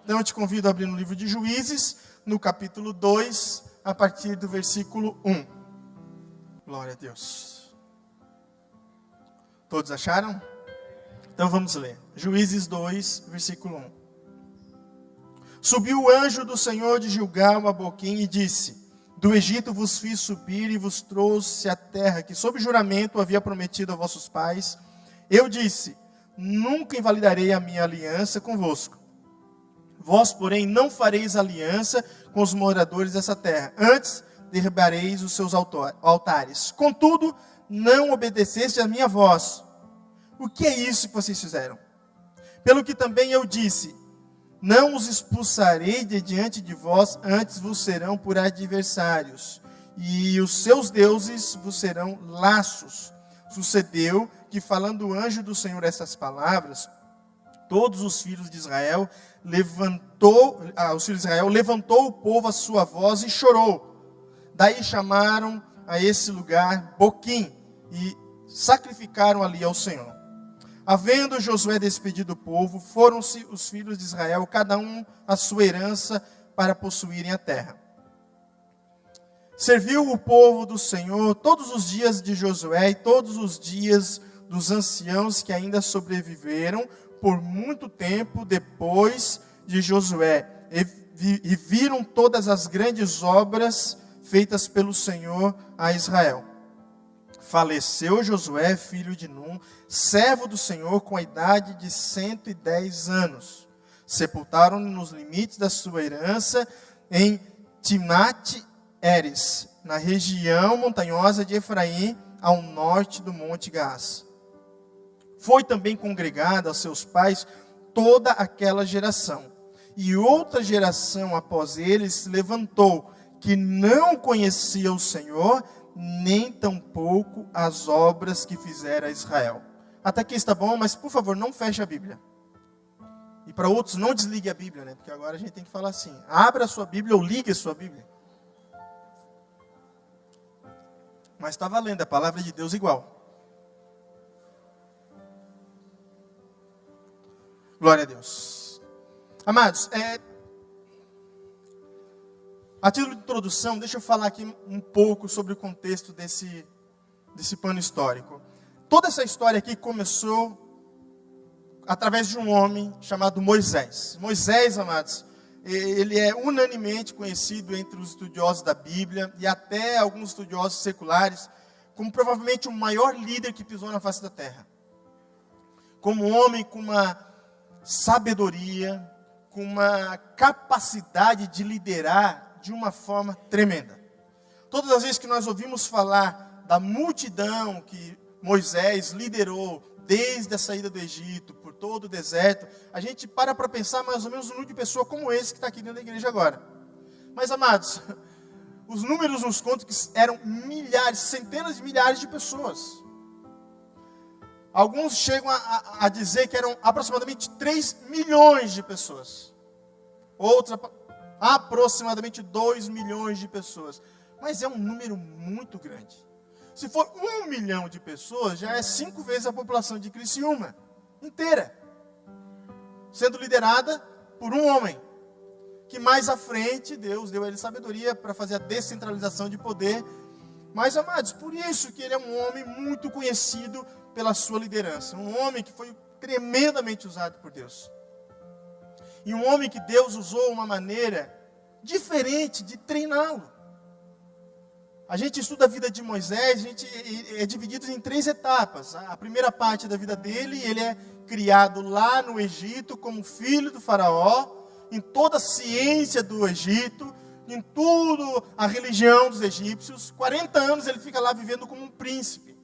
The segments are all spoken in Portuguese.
Então eu te convido a abrir no livro de Juízes, no capítulo 2, a partir do versículo 1. Glória a Deus. Todos acharam? Então vamos ler. Juízes 2, versículo 1. Subiu o anjo do Senhor de Gilgal a Boquim e disse: do Egito vos fiz subir e vos trouxe a terra que sob juramento havia prometido a vossos pais. Eu disse: nunca invalidarei a minha aliança convosco. Vós, porém, não fareis aliança com os moradores dessa terra. Antes, derribareis os seus altares. Contudo, não obedeceste à minha voz. O que é isso que vocês fizeram? Pelo que também eu disse: não os expulsarei de diante de vós, antes vos serão por adversários, e os seus deuses vos serão laços. Sucedeu que, falando o anjo do Senhor essas palavras, todos os filhos de Israel levantou o povo a sua voz e chorou. Daí chamaram a esse lugar Boquim e sacrificaram ali ao Senhor. Havendo Josué despedido o povo, foram-se os filhos de Israel, cada um a sua herança, para possuírem a terra. Serviu o povo do Senhor todos os dias de Josué e todos os dias dos anciãos que ainda sobreviveram por muito tempo depois de Josué, e viram todas as grandes obras feitas pelo Senhor a Israel. Faleceu Josué, filho de Num, servo do Senhor, com a idade de 110 anos. Sepultaram-no nos limites da sua herança em Timnat-Heres, na região montanhosa de Efraim, ao norte do Monte Gaás. Foi também congregada aos seus pais toda aquela geração. E outra geração após eles se levantou, que não conhecia o Senhor, nem tampouco as obras que fizera Israel. Até aqui está bom, mas por favor, não feche a Bíblia. E para outros, não desligue a Bíblia, né? Porque agora a gente tem que falar assim: abra a sua Bíblia ou ligue a sua Bíblia. Mas está valendo, a palavra de Deus igual. Glória a Deus. Amados, a título de introdução, deixa eu falar aqui um pouco sobre o contexto desse pano histórico. Toda essa história aqui começou através de um homem chamado Moisés. Moisés, amados, ele é unanimemente conhecido entre os estudiosos da Bíblia e até alguns estudiosos seculares como provavelmente o maior líder que pisou na face da terra. Como um homem com uma sabedoria, com uma capacidade de liderar de uma forma tremenda. Todas as vezes que nós ouvimos falar da multidão que Moisés liderou desde a saída do Egito, por todo o deserto, a gente para pensar mais ou menos no número de pessoa como esse que está aqui dentro da igreja agora. Mas, amados, os números nos contam que eram milhares, centenas de milhares de pessoas. Alguns chegam a dizer que eram aproximadamente 3 milhões de pessoas. Outros, aproximadamente 2 milhões de pessoas. Mas é um número muito grande. Se for 1 milhão de pessoas, já é 5 vezes a população de Criciúma inteira, sendo liderada por um homem, que mais à frente Deus deu a ele sabedoria para fazer a descentralização de poder. Mas, amados, por isso que ele é um homem muito conhecido pela sua liderança. Um homem que foi tremendamente usado por Deus. E um homem que Deus usou uma maneira diferente de treiná-lo. A gente estuda a vida de Moisés, a gente é dividido em 3 etapas. A primeira parte da vida dele, ele é criado lá no Egito como filho do faraó, em toda a ciência do Egito, em tudo a religião dos egípcios. 40 anos ele fica lá vivendo como um príncipe.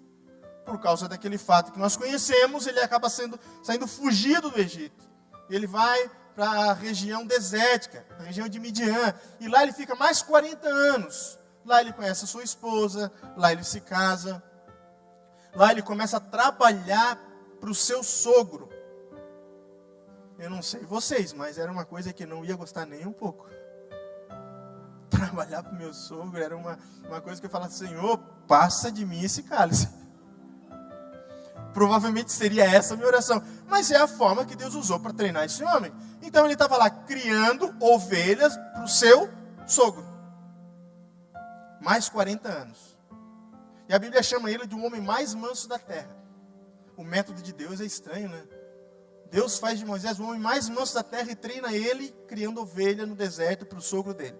Por causa daquele fato que nós conhecemos, ele acaba saindo fugido do Egito. Ele vai para a região desértica, a região de Midian, e lá ele fica mais 40 anos. Lá ele conhece a sua esposa, lá ele se casa, lá ele começa a trabalhar para o seu sogro. Eu não sei vocês, mas era uma coisa que não ia gostar nem um pouco. Trabalhar para o meu sogro era uma coisa que eu falava: Senhor, passa de mim esse cálice. Provavelmente seria essa a minha oração. Mas é a forma que Deus usou para treinar esse homem. Então ele estava lá criando ovelhas para o seu sogro. Mais 40 anos. E a Bíblia chama ele de um homem mais manso da terra. O método de Deus é estranho, né? Deus faz de Moisés o homem mais manso da terra e treina ele criando ovelha no deserto para o sogro dele.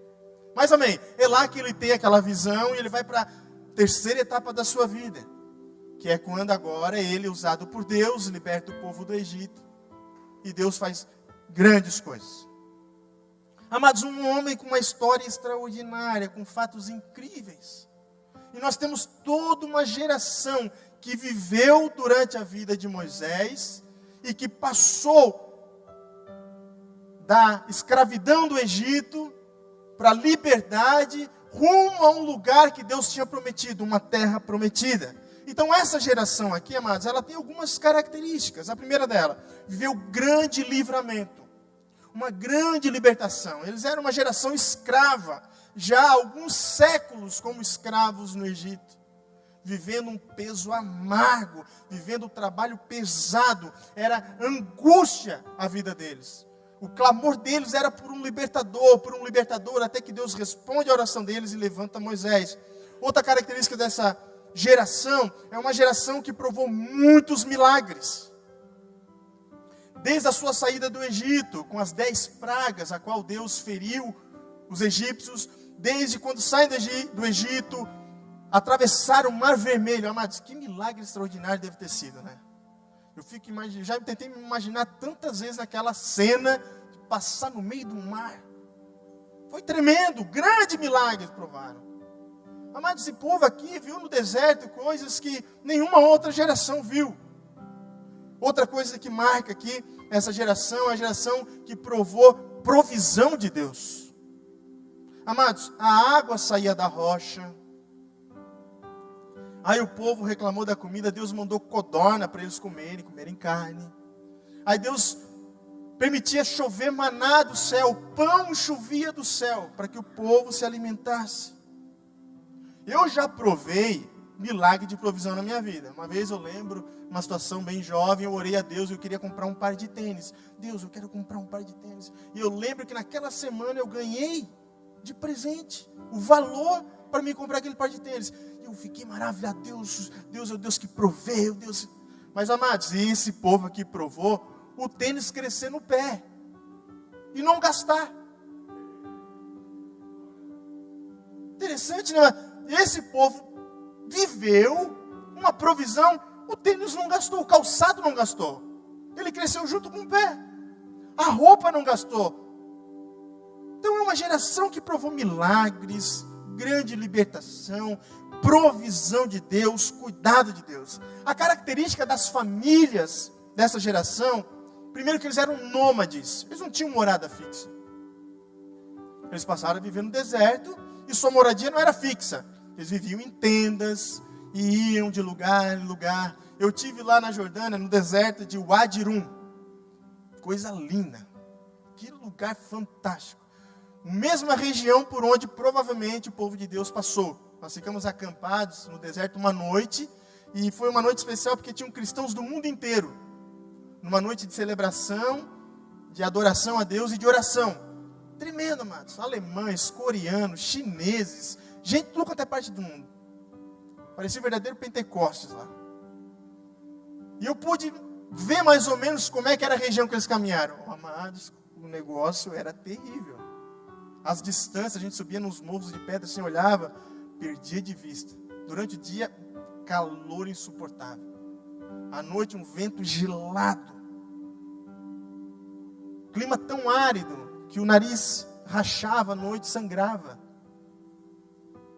Mas amém, é lá que ele tem aquela visão e ele vai para a terceira etapa da sua vida. Que é quando agora ele é usado por Deus, liberta o povo do Egito. E Deus faz grandes coisas. Amados, um homem com uma história extraordinária, com fatos incríveis. E nós temos toda uma geração que viveu durante a vida de Moisés e que passou da escravidão do Egito para a liberdade, rumo a um lugar que Deus tinha prometido, uma terra prometida. Então essa geração aqui, amados, ela tem algumas características. A primeira dela, viveu grande livramento, uma grande libertação. Eles eram uma geração escrava, já há alguns séculos como escravos no Egito, vivendo um peso amargo, vivendo um trabalho pesado. Era angústia a vida deles. O clamor deles era por um libertador, até que Deus responde a oração deles e levanta Moisés. Outra característica dessa geração é uma geração que provou muitos milagres. Desde a sua saída do Egito, com as 10 pragas, a qual Deus feriu os egípcios, desde quando saem do Egito, atravessaram o Mar Vermelho. Amados, que milagre extraordinário deve ter sido, né? Eu fico imaginando, já tentei me imaginar tantas vezes aquela cena de passar no meio do mar. Foi tremendo, grande milagre provaram. Amados, esse povo aqui viu no deserto coisas que nenhuma outra geração viu. Outra coisa que marca aqui essa geração é a geração que provou provisão de Deus. Amados, a água saía da rocha. Aí o povo reclamou da comida, Deus mandou codorna para eles comerem carne. Aí Deus permitia chover maná do céu, o pão chovia do céu, para que o povo se alimentasse. Eu já provei milagre de provisão na minha vida. Uma vez eu lembro, uma situação bem jovem, eu orei a Deus e eu queria comprar um par de tênis. Deus, eu quero comprar um par de tênis. E eu lembro que naquela semana eu ganhei de presente o valor para me comprar aquele par de tênis. Eu fiquei maravilhado. Deus é o Deus que provê. Deus... Mas, amados, esse povo aqui provou o tênis crescer no pé e não gastar. Interessante, né? Esse povo viveu uma provisão, o tênis não gastou, o calçado não gastou. Ele cresceu junto com o pé. A roupa não gastou. Então é uma geração que provou milagres, grande libertação, provisão de Deus, cuidado de Deus. A característica das famílias dessa geração, primeiro que eles eram nômades, eles não tinham morada fixa. Eles passaram a viver no deserto e sua moradia não era fixa. Eles viviam em tendas e iam de lugar em lugar. Eu tive lá na Jordânia, no deserto de Wadi Rum. Coisa linda. Que lugar fantástico. Mesma região por onde provavelmente o povo de Deus passou. Nós ficamos acampados no deserto uma noite. E foi uma noite especial porque tinham cristãos do mundo inteiro. Numa noite de celebração, de adoração a Deus e de oração. Tremendo, amados. Alemães, coreanos, chineses. Gente de tudo quanto é parte do mundo. Parecia um verdadeiro Pentecostes lá. E eu pude ver mais ou menos como é que era a região que eles caminharam. Amados, o negócio era terrível. As distâncias, a gente subia nos morros de pedra, assim, olhava, perdia de vista. Durante o dia, calor insuportável. À noite, um vento gelado. Clima tão árido que o nariz rachava à noite, sangrava.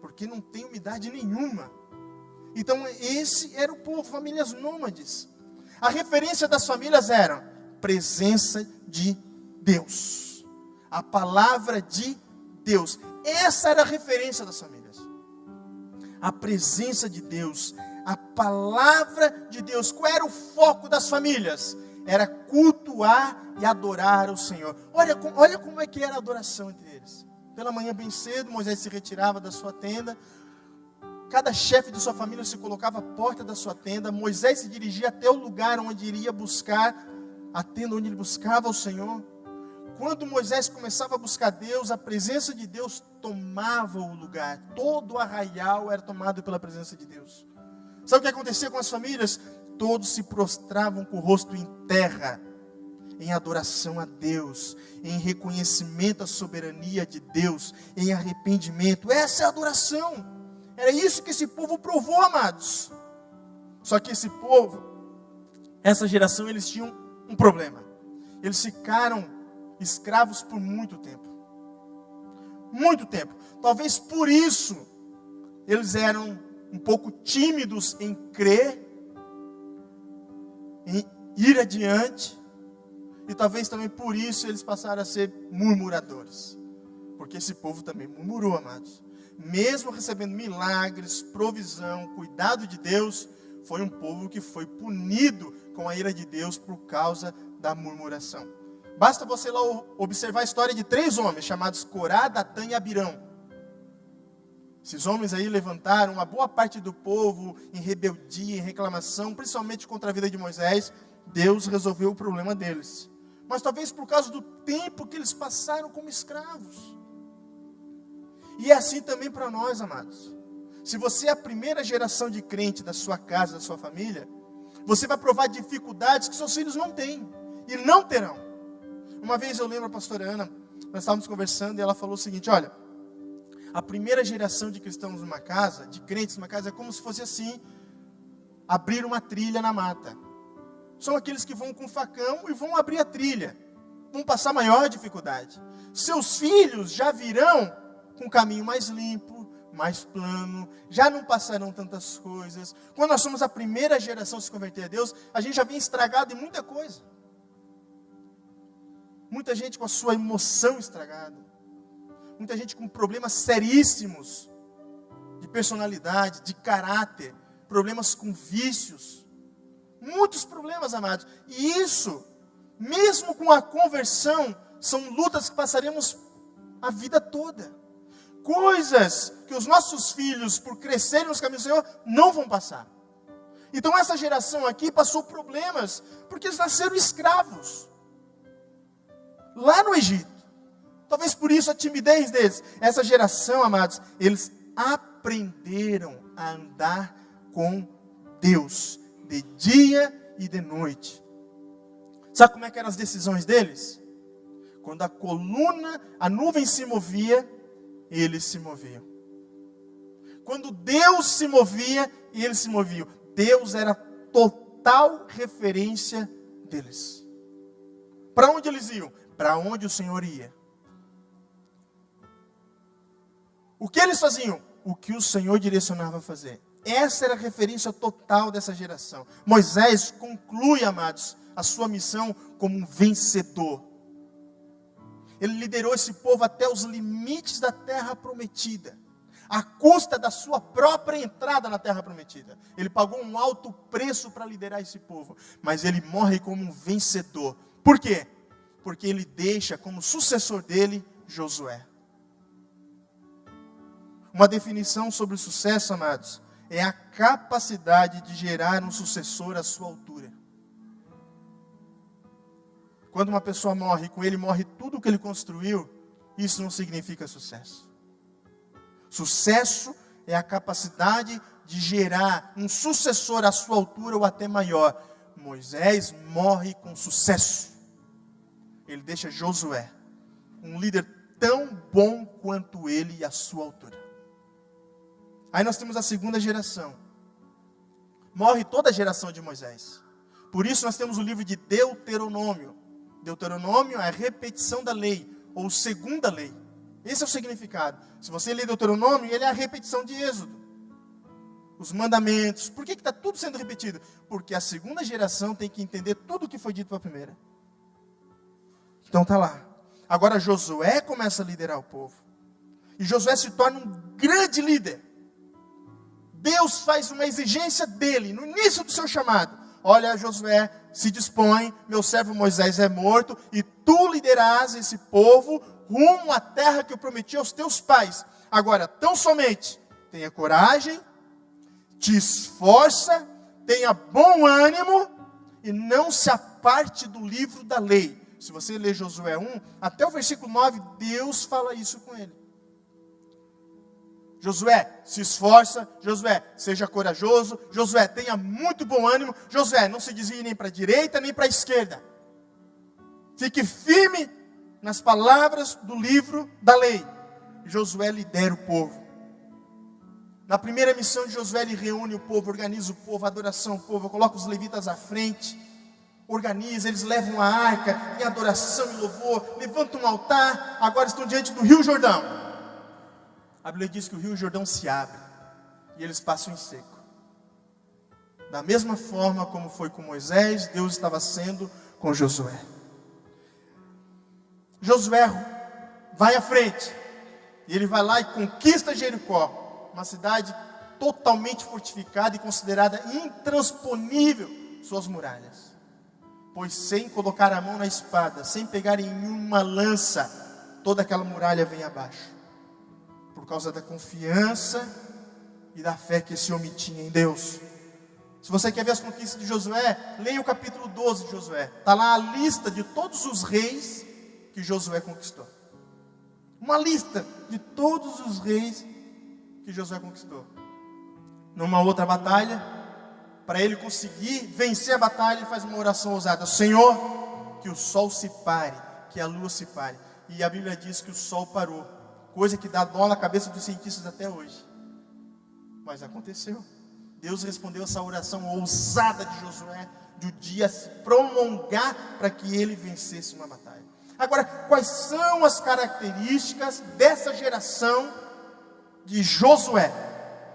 Porque não tem umidade nenhuma. Então esse era o povo, famílias nômades. A referência das famílias era presença de Deus. A palavra de Deus. Essa era a referência das famílias. A presença de Deus. A palavra de Deus. Qual era o foco das famílias? Era cultuar e adorar o Senhor. Olha como é que era a adoração entre eles. Pela manhã bem cedo, Moisés se retirava da sua tenda. Cada chefe de sua família se colocava à porta da sua tenda. Moisés se dirigia até o lugar onde iria buscar, a tenda onde ele buscava o Senhor. quando Moisés começava a buscar Deus, a presença de Deus tomava o lugar. Todo o arraial era tomado pela presença de Deus. Sabe o que acontecia com as famílias? Todos se prostravam com o rosto em terra, em adoração a Deus, em reconhecimento à soberania de Deus, em arrependimento. Essa é a adoração. Era isso que esse povo provou, amados. Só que esse povo, essa geração, eles tinham um problema. Eles ficaram escravos por muito tempo. Muito tempo. Talvez por isso eles eram um pouco tímidos em crer, em ir adiante. E talvez também por isso eles passaram a ser murmuradores. Porque esse povo também murmurou, amados. Mesmo recebendo milagres, provisão, cuidado de Deus, foi um povo que foi punido com a ira de Deus por causa da murmuração. Basta você lá observar a história de 3 homens, chamados Corá, Datã e Abirão. Esses homens aí levantaram uma boa parte do povo em rebeldia, em reclamação, principalmente contra a vida de Moisés. Deus resolveu o problema deles. Mas talvez por causa do tempo que eles passaram como escravos. E é assim também para nós, amados. Se você é a primeira geração de crente da sua casa, da sua família, você vai provar dificuldades que seus filhos não têm e não terão. Uma vez eu lembro a pastora Ana, nós estávamos conversando e ela falou o seguinte: olha, a primeira geração de cristãos numa casa, de crentes numa casa, é como se fosse assim, abrir uma trilha na mata. São aqueles que vão com facão e vão abrir a trilha, vão passar maior dificuldade. Seus filhos já virão com um caminho mais limpo, mais plano, já não passarão tantas coisas. Quando nós somos a primeira geração a se converter a Deus, a gente já vem estragado em muita coisa. Muita gente com a sua emoção estragada. Muita gente com problemas seríssimos de personalidade, de caráter, problemas com vícios. Muitos problemas, amados. E isso, mesmo com a conversão, são lutas que passaremos a vida toda. Coisas que os nossos filhos, por crescerem nos caminhos do Senhor, não vão passar. Então essa geração aqui passou problemas, porque eles nasceram escravos. Lá no Egito. Talvez por isso a timidez deles. Essa geração, amados, eles aprenderam a andar com Deus, de dia e de noite. Sabe como é que eram as decisões deles? Quando a coluna, a nuvem se movia, eles se moviam. Quando Deus se movia, eles se moviam. Deus era total referência deles. Para onde eles iam? Para onde o Senhor ia. O que eles faziam? O que o Senhor direcionava a fazer. Essa era a referência total dessa geração. Moisés conclui, amados, a sua missão como um vencedor. Ele liderou esse povo até os limites da terra prometida, à custa da sua própria entrada na terra prometida. Ele pagou um alto preço para liderar esse povo, mas ele morre como um vencedor. Por quê? Porque ele deixa como sucessor dele Josué. Uma definição sobre o sucesso, amados, é a capacidade de gerar um sucessor à sua altura. Quando uma pessoa morre, com ele morre tudo o que ele construiu, isso não significa sucesso. Sucesso é a capacidade de gerar um sucessor à sua altura ou até maior. Moisés morre com sucesso. Ele deixa Josué, um líder tão bom quanto ele e a sua altura. Aí nós temos a segunda geração. Morre toda a geração de Moisés. Por isso nós temos o livro de Deuteronômio. Deuteronômio é a repetição da lei, ou segunda lei. Esse é o significado. Se você ler Deuteronômio, ele é a repetição de Êxodo. Os mandamentos. Por que está tudo sendo repetido? Porque a segunda geração tem que entender tudo o que foi dito para a primeira. Então está lá. Agora Josué começa a liderar o povo. E Josué se torna um grande líder. Deus faz uma exigência dele, no início do seu chamado. Olha, Josué, se dispõe, meu servo Moisés é morto, e tu liderarás esse povo rumo à terra que eu prometi aos teus pais. Agora, tão somente, tenha coragem, te esforça, tenha bom ânimo, e não se aparte do livro da lei. Se você ler Josué 1, até o versículo 9, Deus fala isso com ele. Josué, se esforça. Josué, seja corajoso. Josué, tenha muito bom ânimo. Josué, não se desvie nem para a direita, nem para a esquerda. Fique firme nas palavras do livro da lei. Josué lidera o povo. Na primeira missão de Josué, ele reúne o povo, organiza o povo, a adoração do povo, coloca os levitas à frente, organiza, eles levam a arca em adoração e louvor, levantam um altar, agora estão diante do Rio Jordão. A Bíblia diz que o Rio Jordão se abre e eles passam em seco. Da mesma forma como foi com Moisés, Deus estava sendo com Josué. Josué vai à frente e ele vai lá e conquista Jericó, uma cidade totalmente fortificada e considerada intransponível suas muralhas. Pois sem colocar a mão na espada, sem pegar em uma lança, toda aquela muralha vem abaixo. Por causa da confiança e da fé que esse homem tinha em Deus. Se você quer ver as conquistas de Josué, leia o capítulo 12 de Josué. Está lá a lista de todos os reis que Josué conquistou. Uma lista de todos os reis que Josué conquistou. Numa outra batalha, para ele conseguir vencer a batalha, ele faz uma oração ousada: Senhor, que o sol se pare, que a lua se pare. E a Bíblia diz que o sol parou, coisa que dá dó na cabeça dos cientistas até hoje. Mas aconteceu. Deus respondeu essa oração ousada de Josué, de o dia se prolongar para que ele vencesse uma batalha. Agora, quais são as características dessa geração de Josué?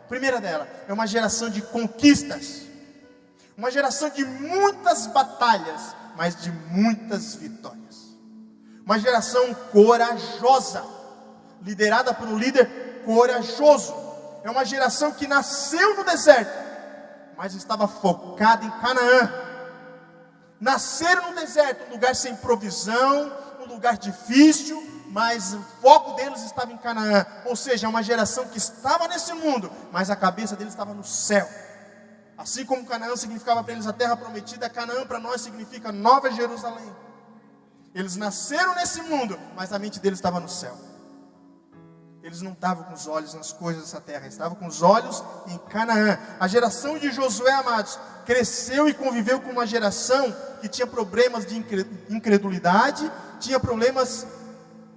A primeira dela, é uma geração de conquistas. Uma geração de muitas batalhas, mas de muitas vitórias. Uma geração corajosa, liderada por um líder corajoso. É uma geração que nasceu no deserto, mas estava focada em Canaã. Nasceram no deserto, um lugar sem provisão, um lugar difícil, mas o foco deles estava em Canaã. Ou seja, é uma geração que estava nesse mundo, mas a cabeça deles estava no céu. Assim como Canaã significava para eles a terra prometida, Canaã para nós significa Nova Jerusalém. Eles nasceram nesse mundo, mas a mente deles estava no céu. Eles não estavam com os olhos nas coisas dessa terra, eles estavam com os olhos em Canaã. A geração de Josué, amados, cresceu e conviveu com uma geração que tinha problemas de incredulidade, tinha problemas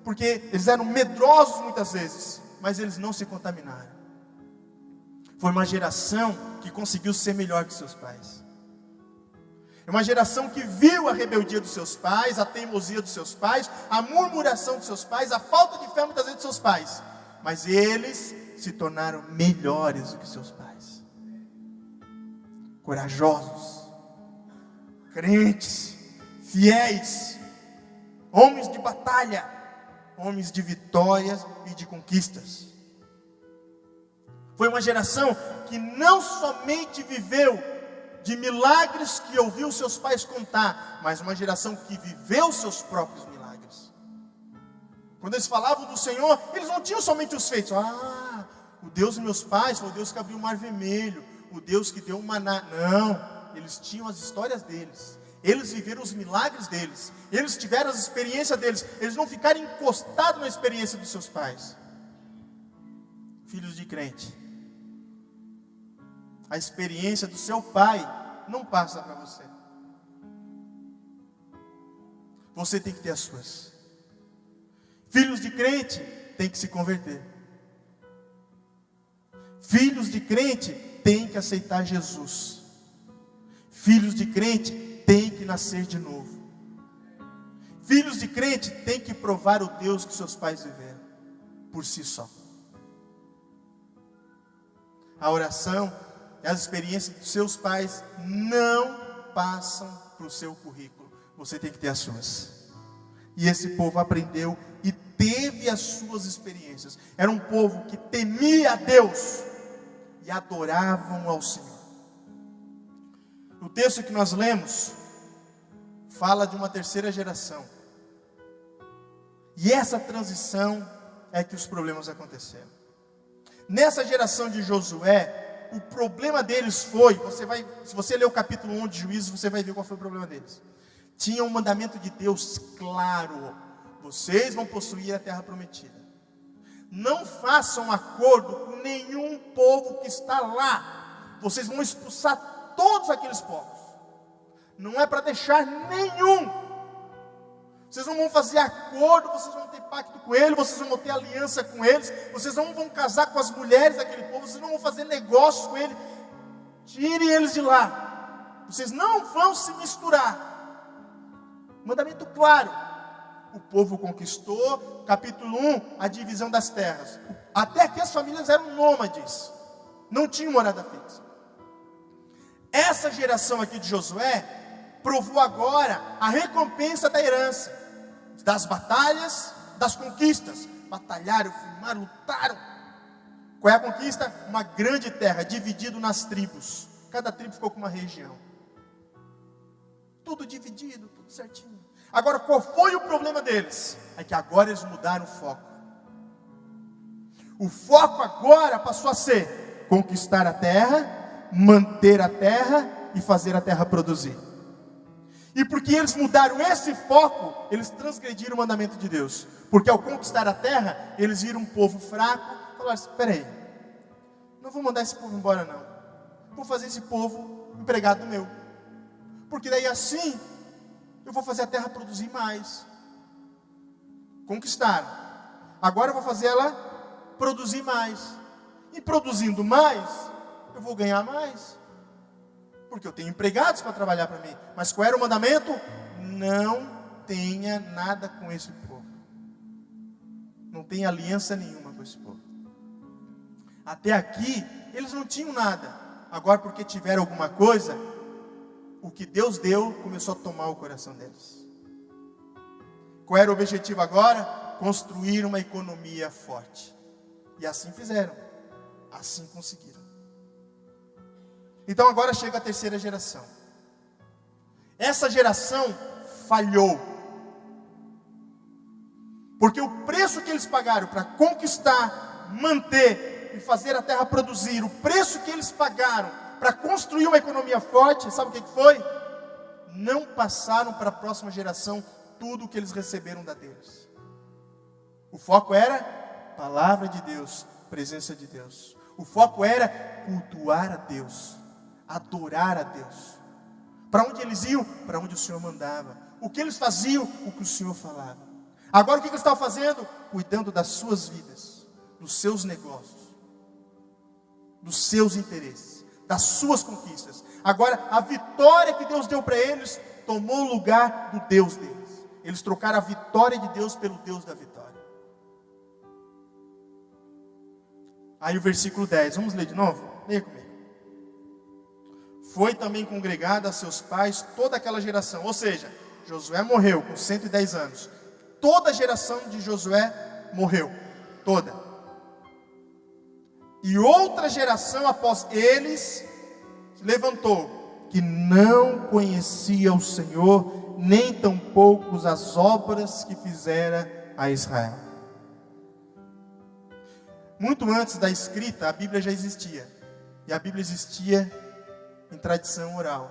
porque eles eram medrosos muitas vezes, mas eles não se contaminaram. Foi uma geração que conseguiu ser melhor que seus pais. É uma geração que viu a rebeldia dos seus pais, a teimosia dos seus pais, a murmuração dos seus pais, a falta de fé muitas vezes dos seus pais. Mas eles se tornaram melhores do que seus pais. Corajosos, crentes, fiéis, homens de batalha, homens de vitórias e de conquistas. Foi uma geração que não somente viveu de milagres que ouviu seus pais contar, mas uma geração que viveu seus próprios milagres. Quando eles falavam do Senhor, eles não tinham somente os feitos. O Deus dos meus pais foi o Deus que abriu o mar vermelho, o Deus que deu o maná. Não, eles tinham as histórias deles. Eles viveram os milagres deles. Eles tiveram as experiências deles. Eles não ficaram encostados na experiência dos seus pais. Filhos de crente, a experiência do seu pai não passa para você. Você tem que ter as suas. Filhos de crente tem que se converter. Filhos de crente tem que aceitar Jesus. Filhos de crente tem que nascer de novo. Filhos de crente tem que provar o Deus que seus pais viveram por si só. A oração e as experiências dos seus pais não passam para o seu currículo. Você tem que ter as suas. E esse povo aprendeu e teve as suas experiências. Era um povo que temia a Deus e adoravam ao Senhor. O texto que nós lemos fala de uma terceira geração. E essa transição é que os problemas aconteceram. Nessa geração de Josué, o problema deles foi, se você ler o capítulo 1 de Juízes, você vai ver qual foi o problema deles. Tinha um mandamento de Deus claro: vocês vão possuir a terra prometida. Não façam acordo com nenhum povo que está lá. Vocês vão expulsar todos aqueles povos. Não é para deixar nenhum. Vocês não vão fazer acordo, vocês vão ter pacto com ele, vocês não vão ter aliança com eles, vocês não vão casar com as mulheres daquele povo, vocês não vão fazer negócios com ele. Tirem eles de lá. Vocês não vão se misturar. Mandamento claro. O povo conquistou, capítulo 1, a divisão das terras. Até que as famílias eram nômades, não tinham morada fixa. Essa geração aqui de Josué provou agora a recompensa da herança, das batalhas, das conquistas. Batalharam, firmaram, lutaram. Qual é a conquista? Uma grande terra, dividido nas tribos. Cada tribo ficou com uma região. Tudo dividido, tudo certinho. Agora, qual foi o problema deles? É que agora eles mudaram o foco. O foco agora passou a ser conquistar a terra, manter a terra e fazer a terra produzir. E porque eles mudaram esse foco, eles transgrediram o mandamento de Deus. Porque ao conquistar a terra, eles viram um povo fraco. Falaram assim: espera aí, não vou mandar esse povo embora não. Vou fazer esse povo empregado meu. Porque daí assim, eu vou fazer a terra produzir mais. Conquistaram. Agora eu vou fazer ela produzir mais. E produzindo mais, eu vou ganhar mais. Porque eu tenho empregados para trabalhar para mim. Mas qual era o mandamento? Não tenha nada com esse povo. Não tenha aliança nenhuma com esse povo. Até aqui, eles não tinham nada. Agora, porque tiveram alguma coisa, o que Deus deu começou a tomar o coração deles. Qual era o objetivo agora? Construir uma economia forte. E assim fizeram. Assim conseguiram. Então agora chega a terceira geração. Essa geração falhou. Porque o preço que eles pagaram para conquistar, manter e fazer a terra produzir, o preço que eles pagaram para construir uma economia forte, sabe o que foi? Não passaram para a próxima geração tudo o que eles receberam da Deus. O foco era palavra de Deus, presença de Deus. O foco era cultuar a Deus, adorar a Deus. Para onde eles iam? Para onde o Senhor mandava. O que eles faziam? O que o Senhor falava. Agora o que eles estavam fazendo? Cuidando das suas vidas, dos seus negócios, dos seus interesses, das suas conquistas. Agora a vitória que Deus deu para eles tomou o lugar do Deus deles. Eles trocaram a vitória de Deus pelo Deus da vitória. Aí o versículo 10, vamos ler de novo? Leia comigo. Foi também congregada a seus pais toda aquela geração. Ou seja, Josué morreu com 110 anos. Toda a geração de Josué morreu. Toda. E outra geração após eles se levantou, que não conhecia o Senhor, nem tampouco as obras que fizera a Israel. Muito antes da escrita, a Bíblia já existia. E a Bíblia existia em tradição oral.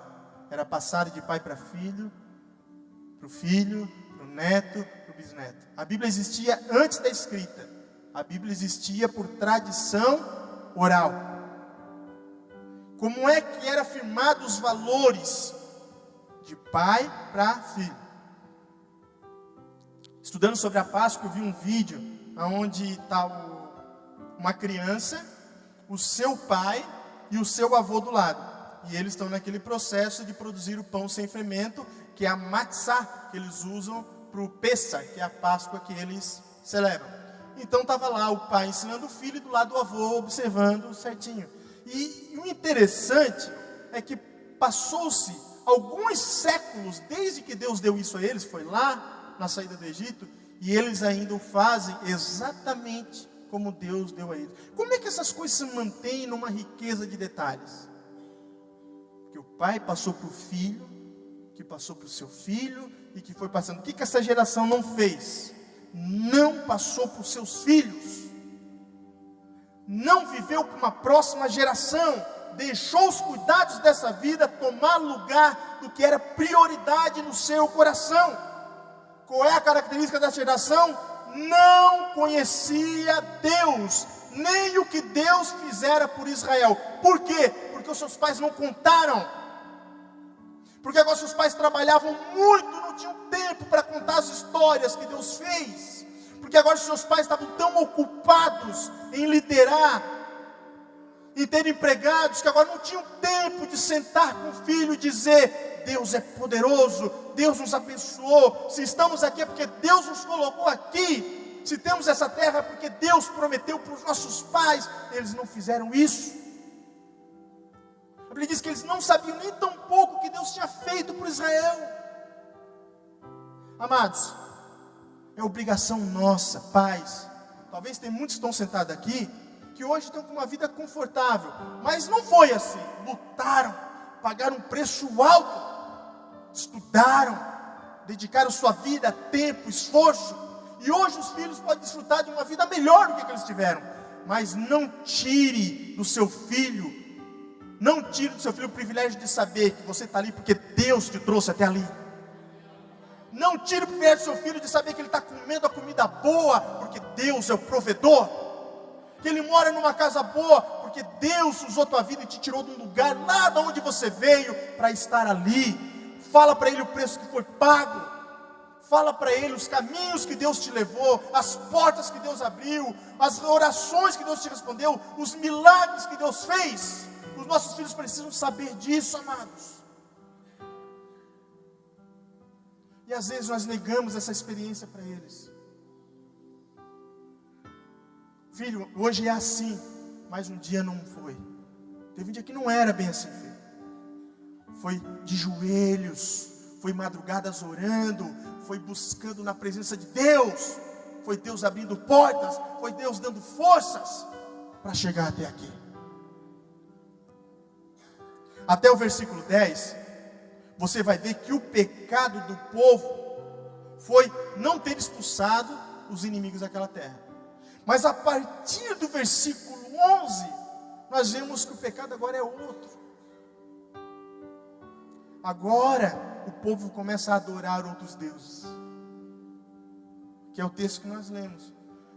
Era passada de pai para filho, para o filho, para o neto, para o bisneto. A Bíblia existia antes da escrita. A Bíblia existia por tradição oral. Como é que era afirmado os valores de pai para filho? Estudando sobre a Páscoa, eu vi um vídeo onde está uma criança, o seu pai e o seu avô do lado. E eles estão naquele processo de produzir o pão sem fermento, que é a matzá, que eles usam para o Pessah, que é a Páscoa que eles celebram. Então estava lá o pai ensinando o filho e do lado do avô observando certinho. E o interessante é que passou-se alguns séculos desde que Deus deu isso a eles, foi lá na saída do Egito, e eles ainda o fazem exatamente como Deus deu a eles. Como é que essas coisas se mantêm numa riqueza de detalhes? Porque o pai passou para o filho, que passou para o seu filho, e que foi passando. O que essa geração não fez? Não passou para os seus filhos. Não viveu para uma próxima geração deixou os cuidados dessa vida tomar lugar do que era prioridade no seu coração. Qual é a característica dessa geração? Não conhecia Deus, nem o que Deus fizera por Israel. Por quê? Porque os seus pais não contaram. Porque agora seus pais trabalhavam muito, não tinham tempo para contar as histórias que Deus fez. Porque agora seus pais estavam tão ocupados em liderar, em ter empregados, que agora não tinham tempo de sentar com o filho e dizer: Deus é poderoso, Deus nos abençoou. Se estamos aqui é porque Deus nos colocou aqui. Se temos essa terra é porque Deus prometeu para os nossos pais. Eles não fizeram isso. A Bíblia diz que eles não sabiam nem tão pouco o que Deus tinha feito por Israel. Amados, é obrigação nossa, pais. Talvez tem muitos que estão sentados aqui que hoje estão com uma vida confortável, mas não foi assim. Lutaram, pagaram um preço alto, estudaram, dedicaram sua vida, tempo, esforço, e hoje os filhos podem desfrutar de uma vida melhor do que eles tiveram. Mas não tire do seu filho o privilégio de saber que você está ali porque Deus te trouxe até ali. Não tire o privilégio do seu filho de saber que ele está comendo a comida boa porque Deus é o provedor. Que ele mora numa casa boa porque Deus usou tua vida e te tirou de um lugar lá de onde você veio para estar ali. Fala para ele o preço que foi pago. Fala para ele os caminhos que Deus te levou, as portas que Deus abriu, as orações que Deus te respondeu, os milagres que Deus fez. Os nossos filhos precisam saber disso, amados. E às vezes nós negamos essa experiência para eles. Filho, hoje é assim, mas um dia não foi. Teve um dia que não era bem assim, filho. Foi de joelhos, foi madrugadas orando, foi buscando na presença de Deus, foi Deus abrindo portas, foi Deus dando forças para chegar até aqui. Até o versículo 10, você vai ver que o pecado do povo foi não ter expulsado os inimigos daquela terra. Mas a partir do versículo 11, nós vemos que o pecado agora é outro. Agora o povo começa a adorar outros deuses, que é o texto que nós lemos.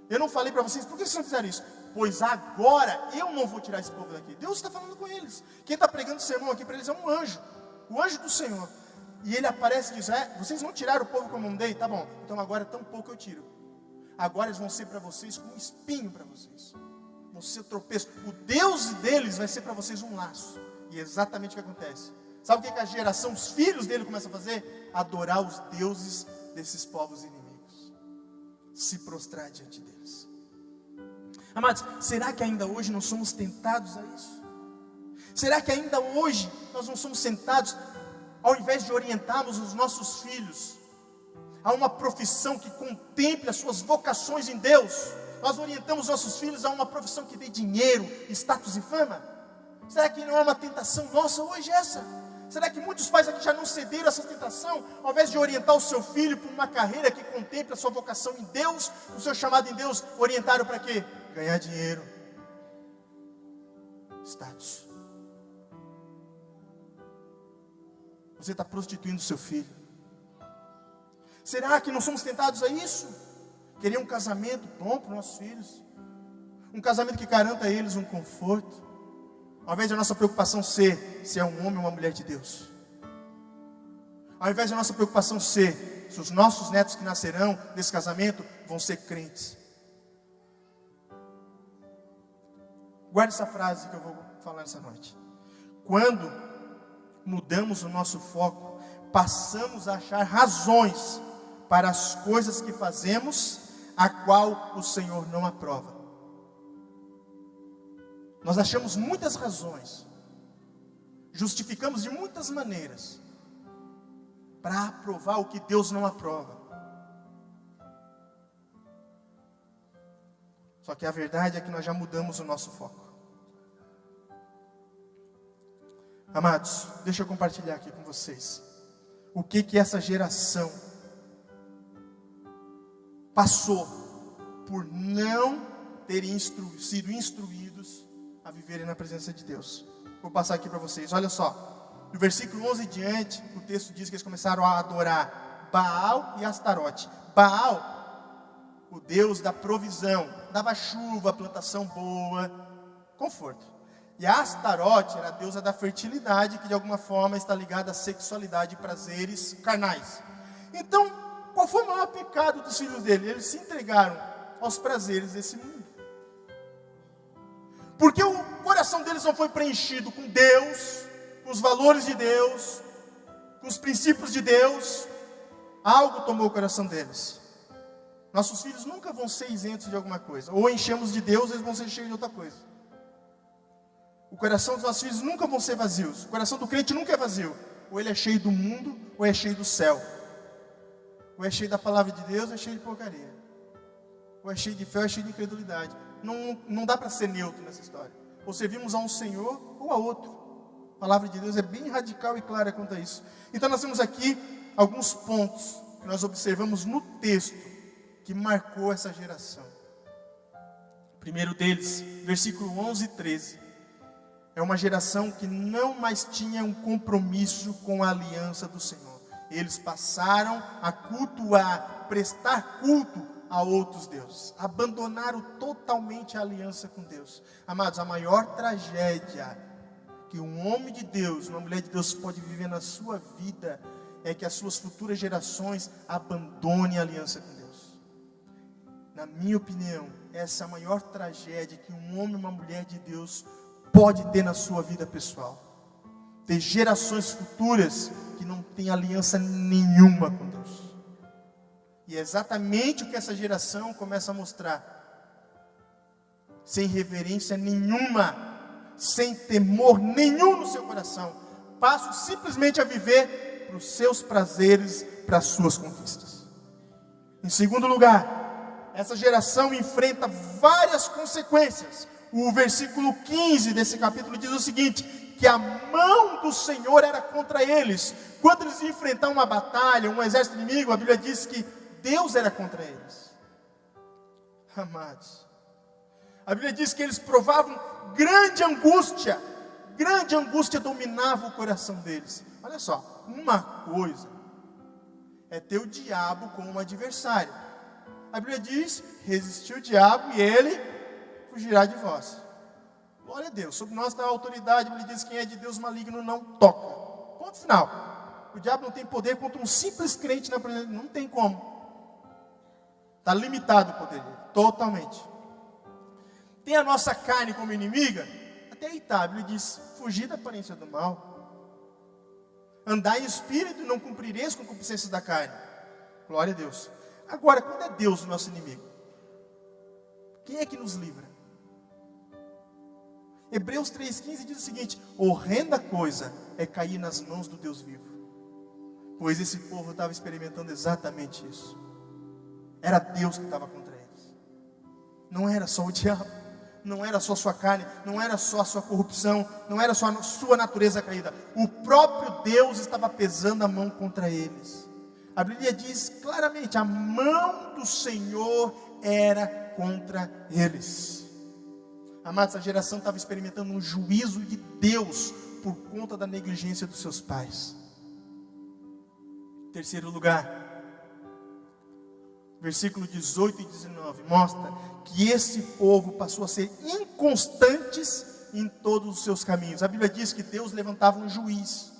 Eu não falei para vocês, por que vocês não fizeram isso? Pois agora eu não vou tirar esse povo daqui. Deus está falando com eles. Quem está pregando o sermão aqui para eles é um anjo, o anjo do Senhor. E ele aparece e diz: vocês não tiraram o povo que eu mandei? Tá bom, então agora tão pouco eu tiro. Agora eles vão ser para vocês como um espinho para vocês, vão ser tropeço. O Deus deles vai ser para vocês um laço. E é exatamente o que acontece. Sabe o que a geração, os filhos dele começam a fazer? Adorar os deuses desses povos inimigos, se prostrar diante deles. Amados, será que ainda hoje nós somos tentados a isso? Será que ainda hoje nós não somos tentados, ao invés de orientarmos os nossos filhos a uma profissão que contemple as suas vocações em Deus, nós orientamos nossos filhos a uma profissão que dê dinheiro, status e fama? Será que não é uma tentação nossa hoje essa? Será que muitos pais aqui já não cederam a essa tentação? Ao invés de orientar o seu filho para uma carreira que contemple a sua vocação em Deus, o seu chamado em Deus, orientaram para quê? Ganhar dinheiro, status. Você está prostituindo seu filho. Será que não somos tentados a isso? Querer um casamento bom para os nossos filhos, um casamento que garanta a eles um conforto, ao invés da nossa preocupação ser se é um homem ou uma mulher de Deus. Ao invés da nossa preocupação ser se os nossos netos que nascerão desse casamento vão ser crentes. Guarde essa frase que eu vou falar essa noite. Quando mudamos o nosso foco, passamos a achar razões para as coisas que fazemos, a qual o Senhor não aprova. Nós achamos muitas razões, justificamos de muitas maneiras, para aprovar o que Deus não aprova. Só que a verdade é que nós já mudamos o nosso foco. Amados, deixa eu compartilhar aqui com vocês o que essa geração passou por não terem sido instruídos a viverem na presença de Deus. Vou passar aqui para vocês, olha só. No versículo 11 em diante, o texto diz que eles começaram a adorar Baal e Astarote. Baal, o deus da provisão, dava chuva, plantação boa, conforto. E Astarote era a deusa da fertilidade, que de alguma forma está ligada à sexualidade e prazeres carnais. Então, qual foi o maior pecado dos filhos dele? Eles se entregaram aos prazeres desse mundo. Porque o coração deles não foi preenchido com Deus, com os valores de Deus, com os princípios de Deus. Algo tomou o coração deles. Nossos filhos nunca vão ser isentos de alguma coisa. Ou enchemos de Deus, eles vão ser cheios de outra coisa. O coração dos nossos filhos nunca vão ser vazios. O coração do crente nunca é vazio. Ou ele é cheio do mundo, ou é cheio do céu. Ou é cheio da palavra de Deus, ou é cheio de porcaria. Ou é cheio de fé, ou é cheio de incredulidade. Não dá para ser neutro nessa história. Ou servimos a um Senhor, ou a outro. A palavra de Deus é bem radical e clara quanto a isso. Então nós temos aqui alguns pontos que nós observamos no texto que marcou essa geração. O primeiro deles, versículo 11 e 13. É uma geração que não mais tinha um compromisso com a aliança do Senhor. Eles passaram a cultuar, prestar culto a outros deuses. Abandonaram totalmente a aliança com Deus. Amados, a maior tragédia que um homem de Deus, uma mulher de Deus pode viver na sua vida é que as suas futuras gerações abandonem a aliança com Deus. Na minha opinião, essa é a maior tragédia que um homem e uma mulher de Deus pode ter na sua vida pessoal. Ter gerações futuras que não têm aliança nenhuma com Deus. E é exatamente o que essa geração começa a mostrar. Sem reverência nenhuma, sem temor nenhum no seu coração. Passam simplesmente a viver para os seus prazeres, para as suas conquistas. Em segundo lugar, essa geração enfrenta várias consequências. O versículo 15 desse capítulo diz o seguinte: que a mão do Senhor era contra eles. Quando eles iam enfrentar uma batalha, um exército inimigo, a Bíblia diz que Deus era contra eles. Amados, a Bíblia diz que eles provavam grande angústia dominava o coração deles. Olha só, uma coisa é ter o diabo como adversário. A Bíblia diz: resistir o diabo e ele fugirá de vós. Glória a Deus. Sobre nós está a autoridade. A Bíblia diz: quem é de Deus maligno não toca. Ponto final. O diabo não tem poder contra um simples crente na presença. Não tem como. Está limitado o poder dele. Totalmente. Tem a nossa carne como inimiga? Até aí está. A Bíblia diz: fugir da aparência do mal. Andar em espírito e não cumprireis com a concupiscência da carne. Glória a Deus. Agora, quando é Deus o nosso inimigo? Quem é que nos livra? Hebreus 3,15 diz o seguinte: horrenda coisa é cair nas mãos do Deus vivo. Pois esse povo estava experimentando exatamente isso. Era Deus que estava contra eles. Não era só o diabo, não era só a sua carne, não era só a sua corrupção, não era só a sua natureza caída. O próprio Deus estava pesando a mão contra eles. A Bíblia diz claramente: a mão do Senhor era contra eles. Amados, essa geração estava experimentando um juízo de Deus por conta da negligência dos seus pais. Terceiro lugar, versículo 18 e 19 mostra que esse povo passou a ser inconstantes em todos os seus caminhos. A Bíblia diz que Deus levantava um juiz,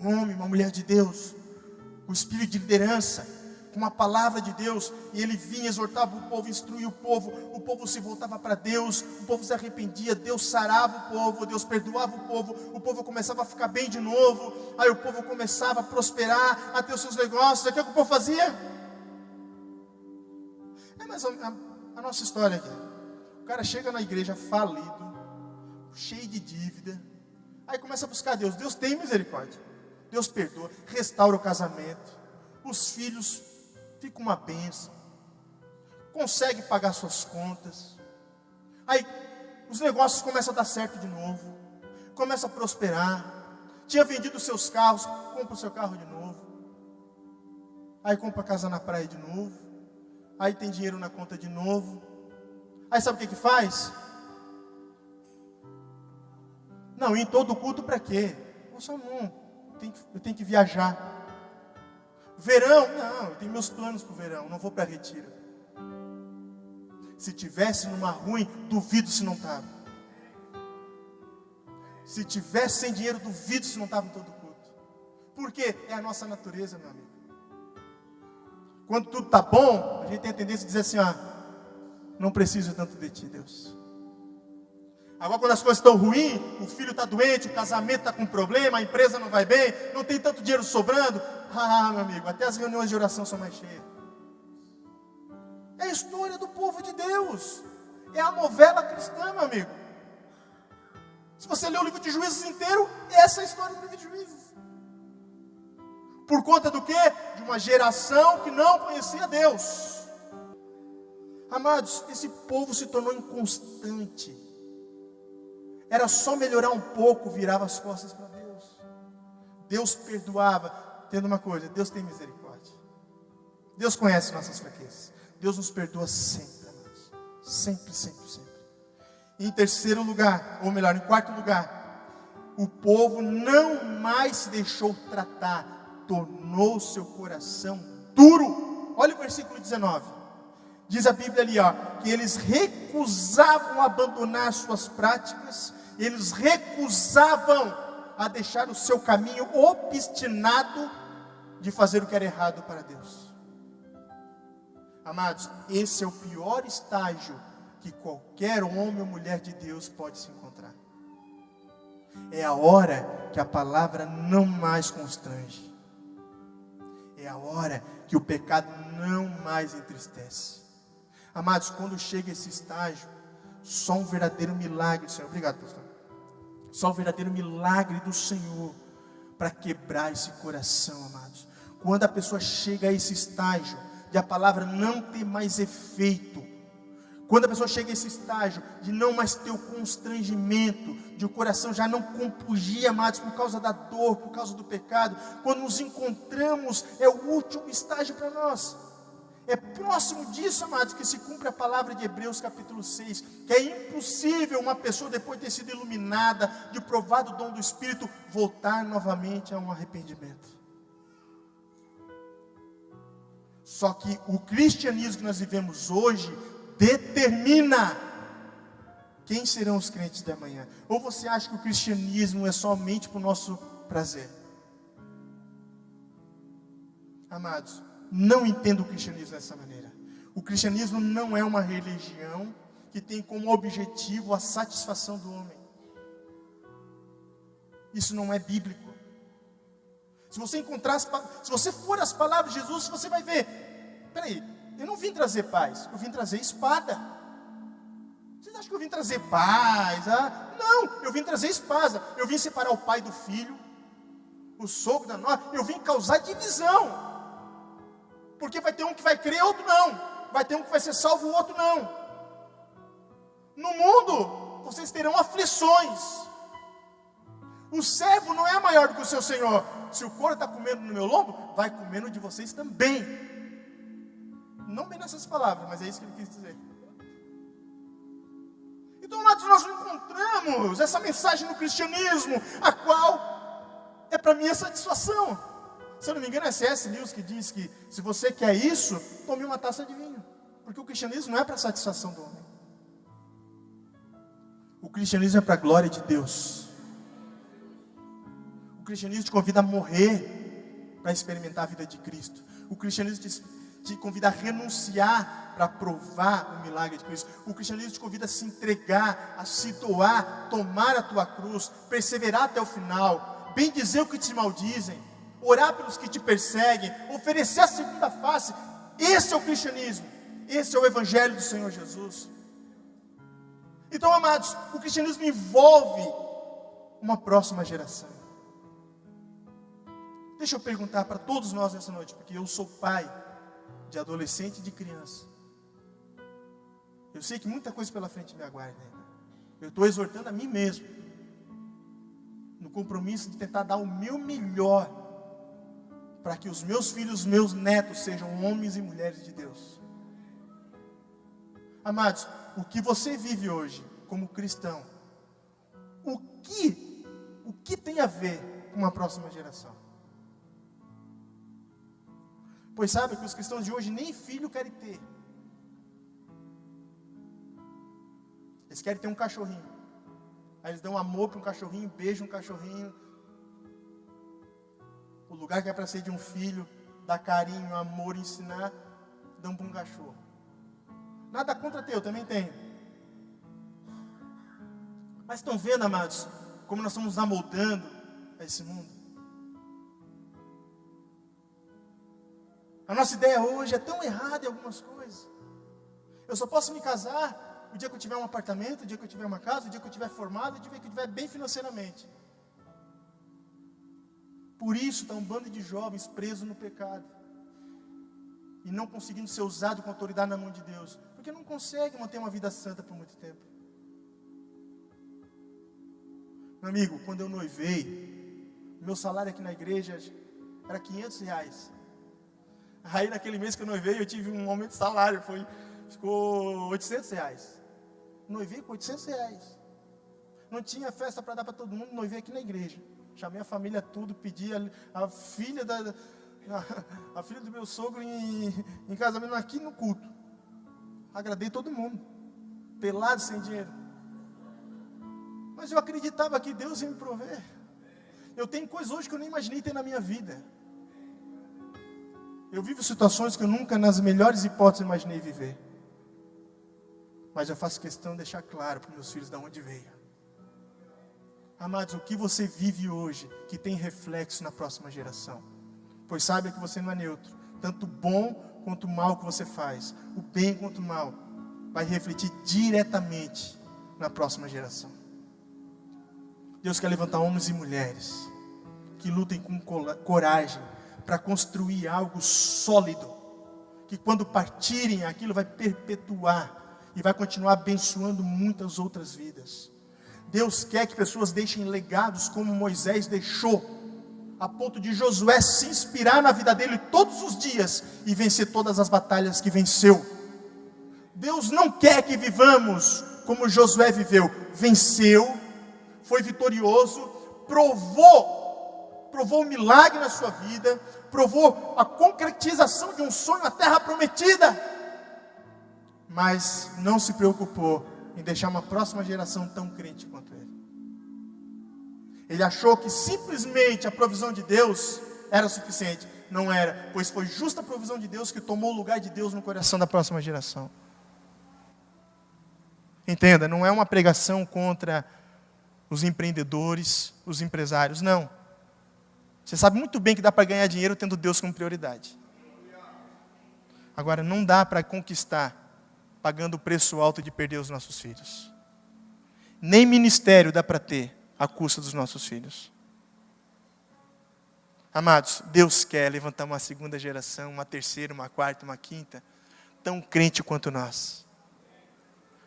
um homem, uma mulher de Deus, com espírito de liderança, com uma palavra de Deus, e ele vinha, exortava o povo, instruía o povo se voltava para Deus, o povo se arrependia, Deus sarava o povo, Deus perdoava o povo começava a ficar bem de novo, aí o povo começava a prosperar, a ter os seus negócios. Aí o que o povo fazia? É mais a nossa história aqui. O cara chega na igreja falido, cheio de dívida, aí começa a buscar Deus. Deus tem misericórdia, Deus perdoa, restaura o casamento, os filhos ficam uma bênção, consegue pagar suas contas, aí os negócios começam a dar certo de novo, começa a prosperar. Tinha vendido seus carros, compra o seu carro de novo, aí compra a casa na praia de novo, aí tem dinheiro na conta de novo. Aí sabe o que faz? Não, em todo culto para quê? Só não, eu tenho que viajar. Verão, não, eu tenho meus planos para o verão, não vou para retiro. Se tivesse numa ruim, duvido se não estava. Se tivesse sem dinheiro, duvido se não estava em todo culto. Por quê? É a nossa natureza, meu amigo. Quando tudo está bom, a gente tem a tendência de dizer assim, não preciso tanto de ti, Deus. Agora quando as coisas estão ruins, o filho está doente, o casamento está com problema, a empresa não vai bem, não tem tanto dinheiro sobrando. Meu amigo, até as reuniões de oração são mais cheias. É a história do povo de Deus. É a novela cristã, meu amigo. Se você ler o livro de Juízes inteiro, essa é a história do livro de Juízes. Por conta do quê? De uma geração que não conhecia Deus. Amados, esse povo se tornou inconstante. Era só melhorar um pouco, virava as costas para Deus. Deus perdoava. Tendo uma coisa, Deus tem misericórdia. Deus conhece nossas fraquezas. Deus nos perdoa sempre, amados. Sempre, sempre, sempre. E em terceiro lugar, ou melhor, em quarto lugar, o povo não mais se deixou tratar, tornou seu coração duro. Olha o versículo 19. Diz a Bíblia ali, que eles recusavam abandonar suas práticas, eles recusavam a deixar o seu caminho obstinado de fazer o que era errado para Deus. Amados, esse é o pior estágio que qualquer homem ou mulher de Deus pode se encontrar. É a hora que a palavra não mais constrange. É a hora que o pecado não mais entristece. Amados, quando chega esse estágio, só um verdadeiro milagre do Senhor. Obrigado, pastor. Só um verdadeiro milagre do Senhor para quebrar esse coração, amados. Quando a pessoa chega a esse estágio de a palavra não ter mais efeito, quando a pessoa chega a esse estágio de não mais ter o constrangimento, de o coração já não compungir, amados, por causa da dor, por causa do pecado, quando nos encontramos, é o último estágio para nós. É próximo disso, amados, que se cumpre a palavra de Hebreus capítulo 6, que é impossível uma pessoa, depois de ter sido iluminada, de provado o dom do Espírito, voltar novamente a um arrependimento. Só que o cristianismo que nós vivemos hoje determina quem serão os crentes de amanhã. Ou você acha que o cristianismo é somente para o nosso prazer? Amados, não entenda o cristianismo dessa maneira. O cristianismo não é uma religião que tem como objetivo a satisfação do homem. Isso não é bíblico. Se você for às palavras de Jesus, você vai ver, peraí, eu não vim trazer paz, eu vim trazer espada. Vocês acham que eu vim trazer paz? Não, eu vim trazer espada. Eu vim separar o pai do filho, o sogro da nora. Eu vim causar divisão. Porque vai ter um que vai crer, outro não. Vai ter um que vai ser salvo, o outro não. No mundo, vocês terão aflições. O servo não é maior do que o seu senhor. Se o couro está comendo no meu lombo, vai comendo de vocês também. Não bem nessas palavras, mas é isso que ele quis dizer. Então, nós encontramos essa mensagem no cristianismo, a qual é para minha satisfação. Se eu não me engano, é C.S. Lewis que diz que se você quer isso, tome uma taça de vinho. Porque o cristianismo não é para a satisfação do homem. O cristianismo é para a glória de Deus. O cristianismo te convida a morrer para experimentar a vida de Cristo. O cristianismo te convida a renunciar para provar o milagre de Cristo. O cristianismo te convida a se entregar, a se doar, tomar a tua cruz, perseverar até o final, bem dizer o que te maldizem, orar pelos que te perseguem, oferecer a segunda face. Esse é o cristianismo. Esse é o evangelho do Senhor Jesus. Então, amados, o cristianismo envolve uma próxima geração. Deixa eu perguntar para todos nós nessa noite, porque eu sou pai de adolescente e de criança. Eu sei que muita coisa pela frente me aguarda ainda. Eu estou exortando a mim mesmo, no compromisso de tentar dar o meu melhor, para que os meus filhos, os meus netos, sejam homens e mulheres de Deus. Amados, o que você vive hoje, como cristão, o que o que tem a ver com uma próxima geração? Pois sabe que os cristãos de hoje nem filho querem ter. Eles querem ter um cachorrinho. Aí eles dão amor para um cachorrinho, beijam um cachorrinho. O lugar que é para ser de um filho, dar carinho, amor, ensinar, dão para um cachorro. Nada contra ter, eu também tenho. Mas estão vendo, amados, como nós estamos amoldando a esse mundo? A nossa ideia hoje é tão errada em algumas coisas. Eu só posso me casar o dia que eu tiver um apartamento, o dia que eu tiver uma casa, o dia que eu tiver formado, o dia que eu tiver bem financeiramente. Por isso está um bando de jovens presos no pecado. E não conseguindo ser usado com autoridade na mão de Deus. Porque não consegue manter uma vida santa por muito tempo. Meu amigo, quando eu noivei, meu salário aqui na igreja era R$500. Aí naquele mês que eu noivei, eu tive um aumento de salário, ficou R$800. Noivei com R$800. Não tinha festa para dar para todo mundo, noivei aqui na igreja. Chamei a família tudo, pedi a filha a filha do meu sogro em casamento aqui no culto. Agradei todo mundo, pelado, sem dinheiro. Mas eu acreditava que Deus ia me prover. Eu tenho coisas hoje que eu nem imaginei ter na minha vida. Eu vivo situações que eu nunca, nas melhores hipóteses, imaginei viver. Mas eu faço questão de deixar claro para meus filhos de onde veio. Amados, o que você vive hoje, que tem reflexo na próxima geração. Pois saiba que você não é neutro. Tanto o bom quanto o mal que você faz, o bem quanto o mal, vai refletir diretamente na próxima geração. Deus quer levantar homens e mulheres que lutem com coragem para construir algo sólido, que quando partirem aquilo vai perpetuar e vai continuar abençoando muitas outras vidas. Deus quer que pessoas deixem legados como Moisés deixou, a ponto de Josué se inspirar na vida dele todos os dias e vencer todas as batalhas que venceu. Deus não quer que vivamos como Josué viveu. Venceu, foi vitorioso, provou um milagre na sua vida, provou a concretização de um sonho na terra prometida, mas não se preocupou em deixar uma próxima geração tão crente quanto ele. Ele achou que simplesmente a provisão de Deus era suficiente. Não era, pois foi justa a provisão de Deus que tomou o lugar de Deus no coração da próxima geração. Entenda, não é uma pregação contra os empreendedores, os empresários, não. Você sabe muito bem que dá para ganhar dinheiro tendo Deus como prioridade. Agora, não dá para conquistar pagando o preço alto de perder os nossos filhos. Nem ministério dá para ter à custa dos nossos filhos. Amados, Deus quer levantar uma segunda geração, uma terceira, uma quarta, uma quinta, tão crente quanto nós.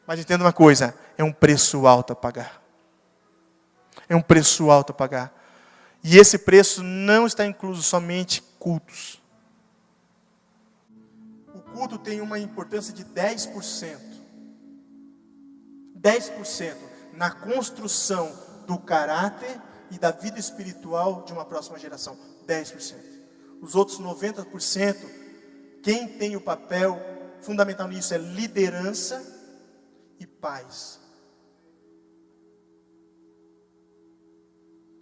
Mas entenda uma coisa, é um preço alto a pagar. É um preço alto a pagar. E esse preço não está incluso somente cultos. O culto tem uma importância de 10%. 10% na construção do caráter e da vida espiritual de uma próxima geração. 10%. Os outros 90%, quem tem o papel fundamental nisso é liderança e paz.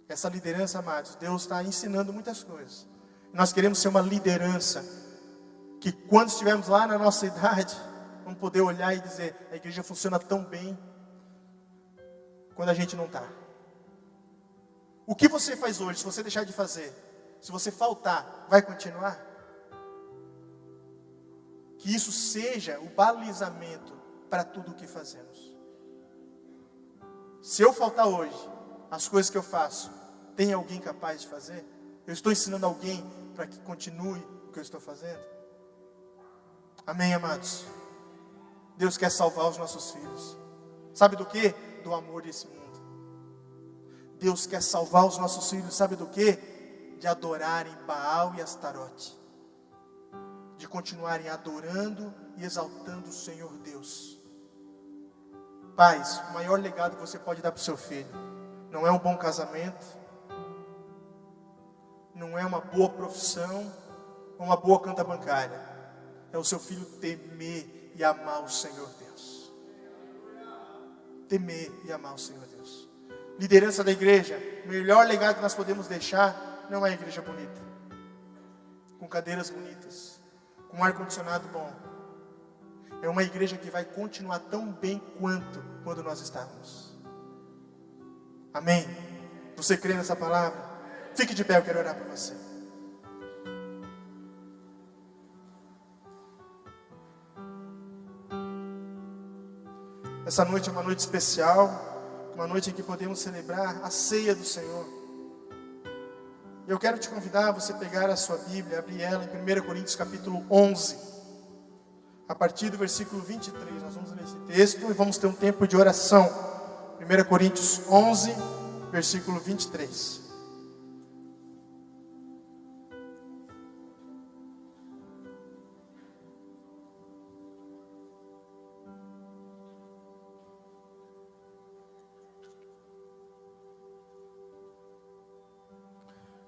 Essa liderança, amados, Deus está ensinando muitas coisas. Nós queremos ser uma liderança que quando estivermos lá na nossa idade, vamos poder olhar e dizer, a igreja funciona tão bem quando a gente não está. O que você faz hoje, se você deixar de fazer, se você faltar, vai continuar? Que isso seja o balizamento para tudo o que fazemos. Se eu faltar hoje, as coisas que eu faço, tem alguém capaz de fazer? Eu estou ensinando alguém para que continue o que eu estou fazendo? Amém, amados? Deus quer salvar os nossos filhos. Sabe do que? Do amor desse mundo. Deus quer salvar os nossos filhos, sabe do que? De adorarem Baal e Astarote. De continuarem adorando e exaltando o Senhor Deus. Pais, o maior legado que você pode dar para o seu filho, não é um bom casamento, não é uma boa profissão, ou uma boa conta bancária. É o seu filho temer e amar o Senhor Deus. Temer e amar o Senhor Deus. Liderança da igreja, o melhor legado que nós podemos deixar não é a igreja bonita, com cadeiras bonitas, com um ar-condicionado bom. É uma igreja que vai continuar tão bem quanto quando nós estávamos. Amém? Você crê nessa palavra? Fique de pé, eu quero orar por você. Essa noite é uma noite especial, uma noite em que podemos celebrar a ceia do Senhor. Eu quero te convidar a você pegar a sua Bíblia, abrir ela em 1 Coríntios capítulo 11, a partir do versículo 23, nós vamos ler esse texto e vamos ter um tempo de oração. 1 Coríntios 11, versículo 23.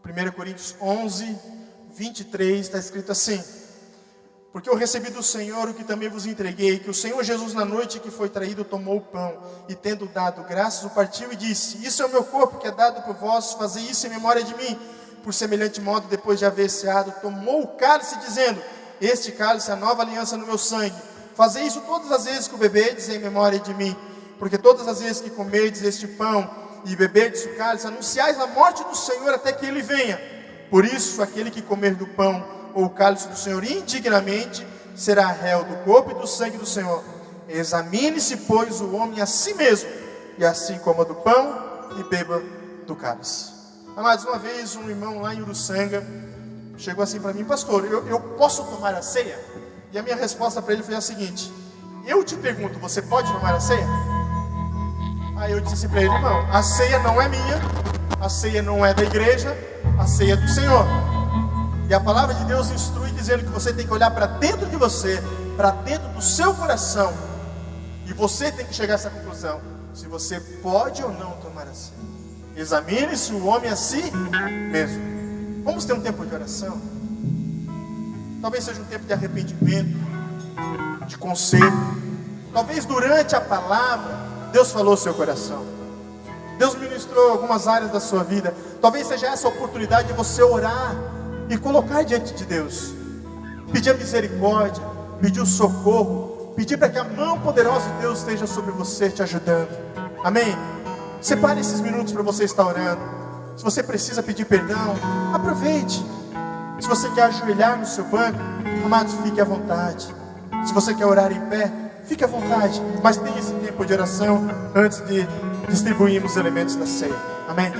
Primeira Coríntios 11, 23, está escrito assim: porque eu recebi do Senhor o que também vos entreguei, que o Senhor Jesus, na noite que foi traído, tomou o pão, e tendo dado graças, o partiu e disse: isso é o meu corpo que é dado por vós, fazei isso em memória de mim. Por semelhante modo, depois de haver ceado, tomou o cálice, dizendo: este cálice é a nova aliança no meu sangue. Fazei isso todas as vezes que o beberdes em memória de mim. Porque todas as vezes que comerdes este pão e beberdes o cálice, anunciais a morte do Senhor até que Ele venha. Por isso, aquele que comer do pão ou o cálice do Senhor indignamente, será réu do corpo e do sangue do Senhor. Examine-se, pois, o homem a si mesmo, e assim coma do pão e beba do cálice. Amados, uma vez um irmão lá em Uruçanga chegou assim para mim: pastor, eu posso tomar a ceia? E a minha resposta para ele foi a seguinte: eu te pergunto, você pode tomar a ceia? Aí eu disse para ele: irmão, a ceia não é minha, a ceia não é da igreja, a ceia é do Senhor. E a palavra de Deus instrui dizendo que você tem que olhar para dentro de você, para dentro do seu coração, e você tem que chegar a essa conclusão, se você pode ou não tomar a ceia. Examine-se o homem a si mesmo. Vamos ter um tempo de oração. Talvez seja um tempo de arrependimento, de conserto. Talvez durante a palavra Deus falou ao seu coração, Deus ministrou algumas áreas da sua vida. Talvez seja essa a oportunidade de você orar e colocar diante de Deus, pedir a misericórdia, pedir o socorro, pedir para que a mão poderosa de Deus esteja sobre você, te ajudando. Amém? Separe esses minutos para você estar orando. Se você precisa pedir perdão, aproveite. Se você quer ajoelhar no seu banco, amados, fique à vontade. Se você quer orar em pé, fique à vontade. Mas tenha esse tempo de oração antes de distribuirmos os elementos da ceia. Amém?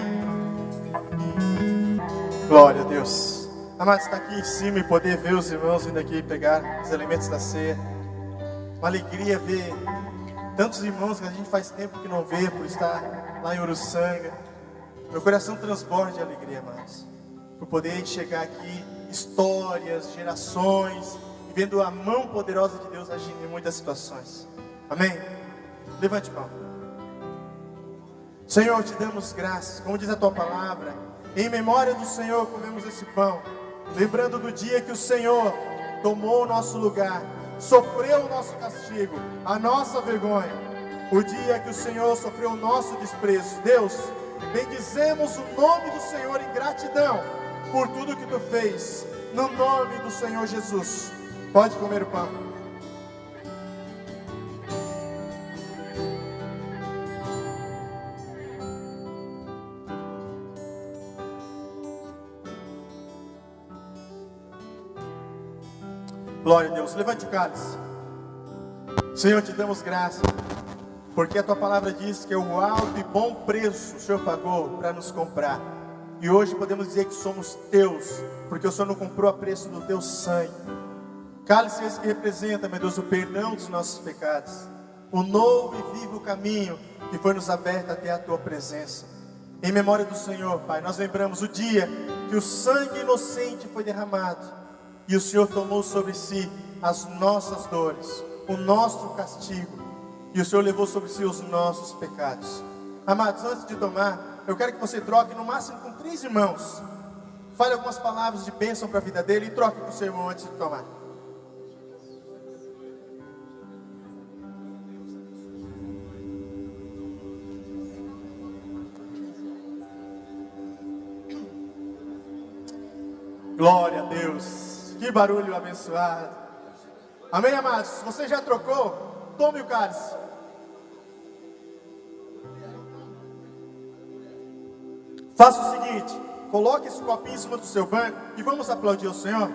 Glória a Deus. Amados, estar aqui em cima e poder ver os irmãos vindo aqui pegar os elementos da ceia. Uma alegria ver tantos irmãos que a gente faz tempo que não vê, por estar lá em Uruçanga. Meu coração transborda de alegria, amados, por poder chegar aqui, histórias, gerações, e vendo a mão poderosa de Deus agindo em muitas situações. Amém? Levante a mão. Senhor, te damos graças, como diz a tua palavra, em memória do Senhor comemos esse pão, lembrando do dia que o Senhor tomou o nosso lugar, sofreu o nosso castigo, a nossa vergonha, o dia que o Senhor sofreu o nosso desprezo. Deus, bendizemos o nome do Senhor em gratidão por tudo que tu fez, no nome do Senhor Jesus. Pode comer o pão. Glória a Deus. Levante o cálice. Senhor, te damos graças, porque a tua palavra diz que é o alto e bom preço o Senhor pagou para nos comprar. E hoje podemos dizer que somos teus, porque o Senhor não comprou a preço do teu sangue. Cálice esse que representa, meu Deus, o perdão dos nossos pecados, o novo e vivo caminho que foi nos aberto até a tua presença. Em memória do Senhor, Pai, nós lembramos o dia que o sangue inocente foi derramado e o Senhor tomou sobre si as nossas dores, o nosso castigo, e o Senhor levou sobre si os nossos pecados. Amados, antes de tomar, eu quero que você troque no máximo com 3 irmãos. Fale algumas palavras de bênção para a vida dele e troque com o seu irmão antes de tomar. Glória a Deus. Que barulho abençoado. Amém, amados? Se você já trocou, tome o cálice. Faça o seguinte, coloque esse copinho em cima do seu banco e vamos aplaudir o Senhor.